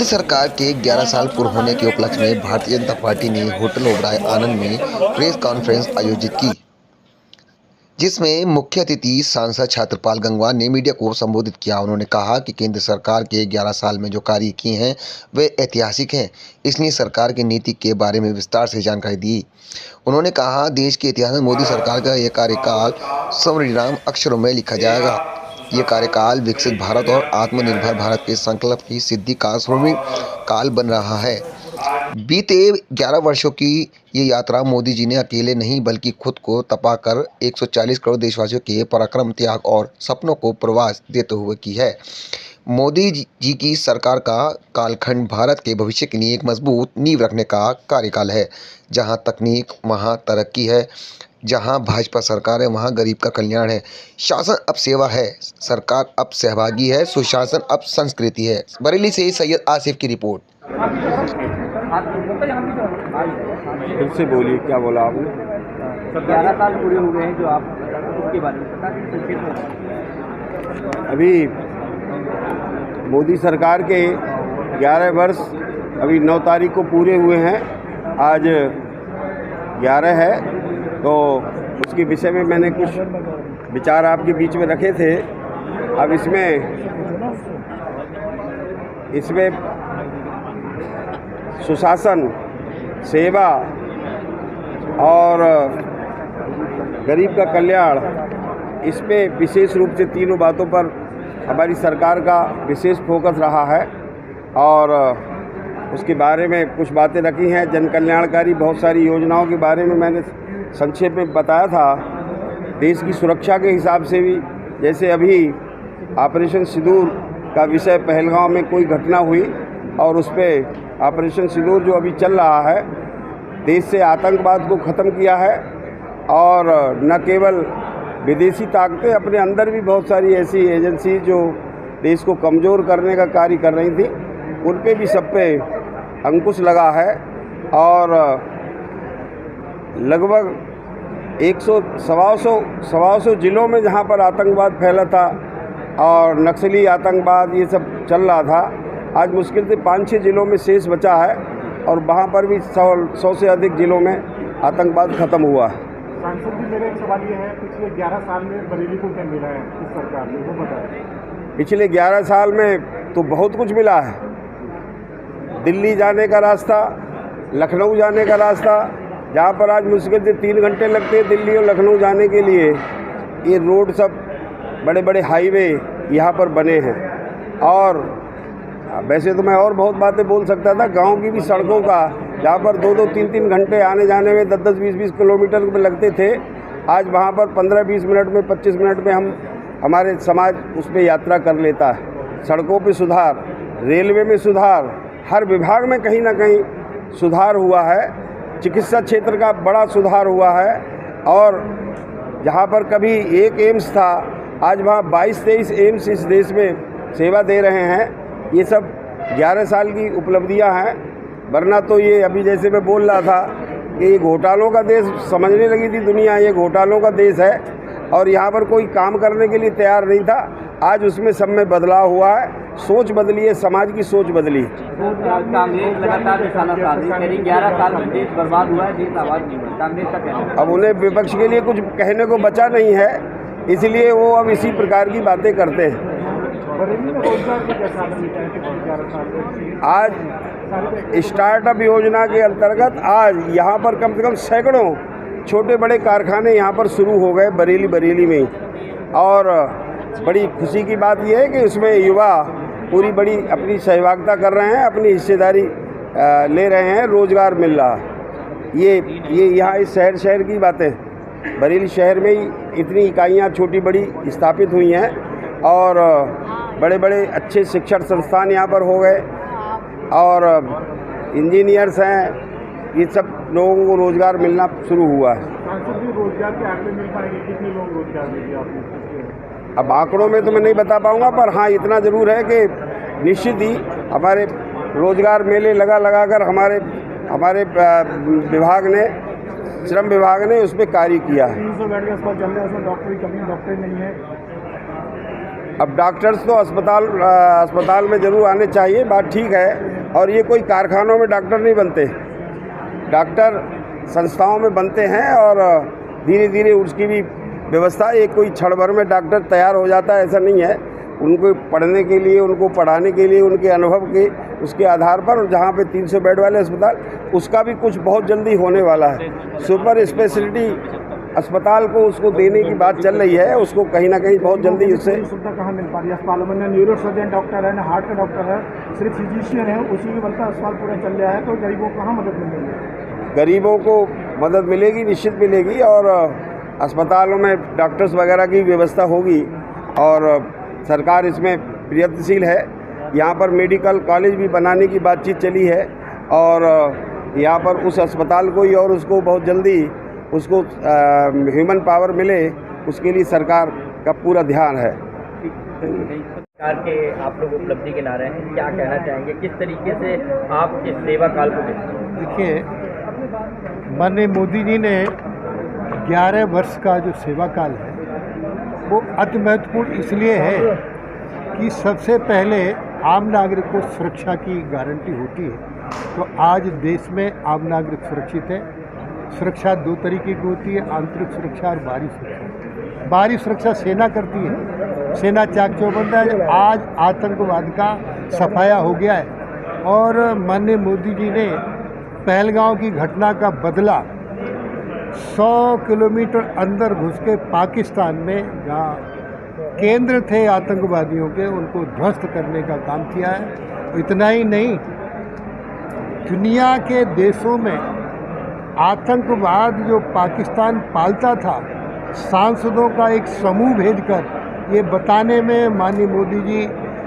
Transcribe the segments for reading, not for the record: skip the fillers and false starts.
केंद्र सरकार के 11 साल पूर्ण होने के उपलक्ष्य में भारतीय जनता पार्टी ने होटल ओबराय आनंद में प्रेस कॉन्फ्रेंस आयोजित की, जिसमें मुख्य अतिथि सांसद छत्रपाल गंगवार ने मीडिया को संबोधित किया। उन्होंने कहा कि केंद्र सरकार के 11 साल में जो कार्य किए हैं वे ऐतिहासिक हैं, इसलिए सरकार की नीति के बारे में विस्तार से जानकारी दी। उन्होंने कहा, देश के इतिहास में मोदी सरकार का यह कार्यकाल स्वर्णिम अक्षरों में लिखा जाएगा। ये कार्यकाल विकसित भारत और आत्मनिर्भर भारत के संकल्प की सिद्धि का स्वर्णिम काल बन रहा है। बीते 11 वर्षों की ये यात्रा मोदी जी ने अकेले नहीं बल्कि खुद को तपाकर 140 करोड़ देशवासियों के पराक्रम, त्याग और सपनों को प्रवास देते हुए की है। मोदी जी की सरकार का कालखंड भारत के भविष्य के लिए एक मजबूत नींव रखने का कार्यकाल है। जहां तकनीक वहां तरक्की है, जहां भाजपा सरकार है वहां गरीब का कल्याण है। शासन अब सेवा है, सरकार अब सहभागी है, सुशासन अब संस्कृति है। बरेली से सैयद आसिफ की रिपोर्ट। फिर से बोलिए, क्या बोला आपने? 11 साल पूरे हो गए हैं जो आप उसके बारे में बता दें संक्षेप में। अभी मोदी सरकार के 11 वर्ष अभी 9 तारीख को पूरे हुए हैं। आज 11 है, तो उसके विषय में मैंने कुछ विचार आपके बीच में रखे थे। अब इसमें सुशासन, सेवा और गरीब का कल्याण, इस पे विशेष रूप से तीनों बातों पर हमारी सरकार का विशेष फोकस रहा है और उसके बारे में कुछ बातें रखी हैं। जन कल्याणकारी बहुत सारी योजनाओं के बारे में मैंने संक्षेप में बताया था। देश की सुरक्षा के हिसाब से भी, जैसे अभी ऑपरेशन सिंदूर का विषय, पहलगांव में कोई घटना हुई और उस पर ऑपरेशन सिंदूर जो अभी चल रहा है, देश से आतंकवाद को ख़त्म किया है। और न केवल विदेशी ताकतें, अपने अंदर भी बहुत सारी ऐसी एजेंसी जो देश को कमज़ोर करने का कार्य कर रही थी, उन पे भी सब पे अंकुश लगा है। और लगभग 100-125 जिलों में जहाँ पर आतंकवाद फैला था और नक्सली आतंकवाद ये सब चल रहा था, आज मुश्किल से 5-6 जिलों में शेष बचा है और वहाँ पर भी 100 से अधिक जिलों में आतंकवाद ख़त्म हुआ है। सांसद जी, मेरा एक सवाल ये है, पिछले 11 साल में बरेली को क्या मिला है इस सरकार ने, वो बताएं। पिछले 11 साल में तो बहुत कुछ मिला है। दिल्ली जाने का रास्ता, लखनऊ जाने का रास्ता, जहाँ पर आज मुश्किल से 3 घंटे लगते हैं दिल्ली और लखनऊ जाने के लिए, ये रोड सब बड़े बड़े हाईवे यहाँ पर बने हैं। और वैसे तो मैं और बहुत बातें बोल सकता था, गांव की भी सड़कों का, जहाँ पर 2-2, 3-3 घंटे आने जाने में 10-10, 20-20 किलोमीटर में लगते थे, आज वहाँ पर 15-20 मिनट में, 25 मिनट में हमारे समाज उस पर यात्रा कर लेता है। सड़कों पे सुधार, रेलवे में सुधार, हर विभाग में कहीं ना कहीं सुधार हुआ है। चिकित्सा क्षेत्र का बड़ा सुधार हुआ है। और जहाँ पर कभी एक एम्स था, आज वहाँ 22-23 एम्स इस देश में सेवा दे रहे हैं। ये सब 11 साल की उपलब्धियां हैं। वरना तो ये अभी जैसे मैं बोल रहा था कि ये घोटालों का देश समझने लगी थी दुनिया, ये घोटालों का देश है और यहाँ पर कोई काम करने के लिए तैयार नहीं था। आज उसमें सब में बदलाव हुआ है, सोच बदली है, समाज की सोच बदली। कांग्रेस लगातार निशाना साध रही है, 11 साल में देश बर्बाद हुआ है, देश आबाद नहीं हुआ, कांग्रेस का कहना। अब उन्हें विपक्ष के लिए कुछ कहने को बचा नहीं है, इसलिए वो अब इसी प्रकार की बातें करते हैं। आज स्टार्टअप योजना के अंतर्गत आज यहाँ पर कम से कम सैकड़ों छोटे बड़े कारखाने यहाँ पर शुरू हो गए बरेली में ही। और बड़ी खुशी की बात यह है कि उसमें युवा पूरी बड़ी अपनी सहभागिता कर रहे हैं, अपनी हिस्सेदारी ले रहे हैं, रोजगार मिल रहा है। ये यहाँ इस शहर की बातें, बरेली शहर में ही इतनी इकाइयाँ छोटी बड़ी स्थापित हुई हैं और बड़े बड़े अच्छे शिक्षण संस्थान यहाँ पर हो गए और इंजीनियर्स हैं। ये सब लोगों को रोज़गार मिलना शुरू हुआ है। रोजगार के आंकड़े मिल पाएंगे, कितने लोग रोजगार मिलेंगे आपको? अब आंकड़ों में तो मैं नहीं बता पाऊँगा, पर हाँ इतना ज़रूर है कि निश्चित ही हमारे रोज़गार मेले लगा कर हमारे विभाग ने, श्रम विभाग ने उस पर कार्य किया है। 300 बेड का अस्पताल चल रहा है, उसमें डॉक्टर की कमी, डॉक्टर नहीं है। अब डॉक्टर्स तो अस्पताल में ज़रूर आने चाहिए, बात ठीक है। और ये कोई कारखानों में डॉक्टर नहीं बनते, डॉक्टर संस्थाओं में बनते हैं और धीरे धीरे उसकी भी व्यवस्था, एक कोई क्षण भर में डॉक्टर तैयार हो जाता है ऐसा नहीं है। उनको पढ़ने के लिए, उनको पढ़ाने के लिए, उनके अनुभव के उसके आधार पर, और जहाँ पे 300 बेड वाले अस्पताल, उसका भी कुछ बहुत जल्दी होने वाला है। सुपर स्पेशलिटी अस्पताल को उसको देने की बात चल रही है, उसको कहीं ना कहीं बहुत जल्दी उससे सुविधा कहाँ मिल पा रही है? अस्पतालों में न न्यूरो सर्जन डॉक्टर है, न हार्ट का डॉक्टर है, सिर्फ फिजिशियन है, उसी के बल पर अस्पताल पूरा चल रहा है। तो गरीबों को कहाँ मदद मिलेगी? गरीबों को मदद मिलेगी, निश्चित मिलेगी। और अस्पतालों में डॉक्टर्स वगैरह की व्यवस्था होगी और सरकार इसमें प्रयत्नशील है। यहाँ पर मेडिकल कॉलेज भी बनाने की बातचीत चली है और यहाँ पर उस अस्पताल को ही और उसको बहुत जल्दी उसको ह्यूमन पावर मिले, उसके लिए सरकार का पूरा ध्यान है। सरकार के आप लोग उपलब्धि गिना रहे हैं, क्या कहना चाहेंगे, किस तरीके से आप इस सेवा काल को देखते हैं? देखिए, माननीय मोदी जी ने 11 वर्ष का जो सेवा काल है वो अति महत्वपूर्ण इसलिए है कि सबसे पहले आम नागरिक को सुरक्षा की गारंटी होती है। तो आज देश में आम नागरिक सुरक्षित है। सुरक्षा दो तरीके की होती है, आंतरिक सुरक्षा और बाहरी सुरक्षा। बाहरी सुरक्षा सेना करती है, सेना चाक चौबंद है। आज आतंकवाद का सफाया हो गया है और माननीय मोदी जी ने पहलगांव की घटना का बदला 100 किलोमीटर अंदर घुस के पाकिस्तान में जहाँ केंद्र थे आतंकवादियों के, उनको ध्वस्त करने का काम किया है। इतना ही नहीं, दुनिया के देशों में आतंकवाद जो पाकिस्तान पालता था, सांसदों का एक समूह भेजकर ये बताने में माननीय मोदी जी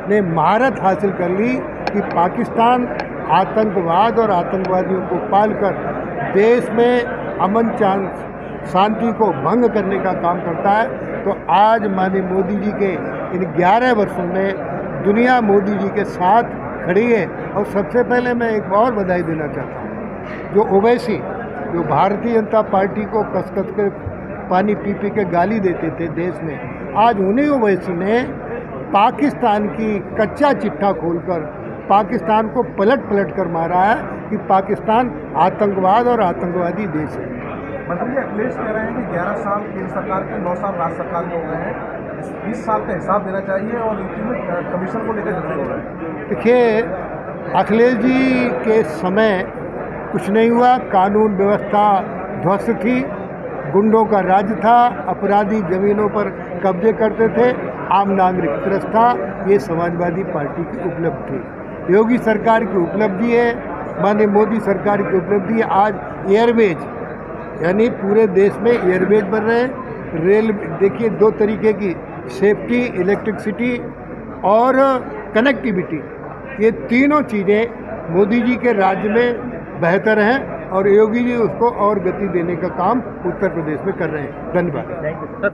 ने महारत हासिल कर ली कि पाकिस्तान आतंकवाद और आतंकवादियों को पालकर देश में अमन शांति को भंग करने का काम करता है। तो आज माननीय मोदी जी के इन 11 वर्षों में दुनिया मोदी जी के साथ खड़ी है। और सबसे पहले मैं एक और बधाई देना चाहता हूँ, जो ओवैसी, जो भारतीय जनता पार्टी को कसकस के पानी पी पी के गाली देते थे देश में, आज उन्हीं ओवैसी ने पाकिस्तान की कच्चा चिट्ठा खोलकर पाकिस्तान को पलट कर मारा है कि पाकिस्तान आतंकवाद और आतंकवादी देश है। मंत्री जी, अखिलेश कह रहे हैं कि 11 साल केंद्र सरकार के, 9 साल राज्य सरकार के हो गए हैं, 20 साल का हिसाब देना चाहिए और यूपी कमीशन को लेकर झगड़े हो रहे हैं। देखिए, अखिलेश जी के समय कुछ नहीं हुआ, कानून व्यवस्था ध्वस्त थी, गुंडों का राज था, अपराधी जमीनों पर कब्जे करते थे, आम नागरिक त्रस्त था। ये समाजवादी पार्टी की उपलब्धि थी। योगी सरकार की उपलब्धि है, माननीय मोदी सरकार की उपलब्धि है। आज एयरवेज, यानी पूरे देश में एयरवेज बन रहे हैं। रेल, देखिए, दो तरीके की, सेफ्टी, इलेक्ट्रिसिटी और कनेक्टिविटी, ये तीनों चीज़ें मोदी जी के राज्य में बेहतर हैं और योगी जी उसको और गति देने का काम उत्तर प्रदेश में कर रहे हैं। धन्यवाद।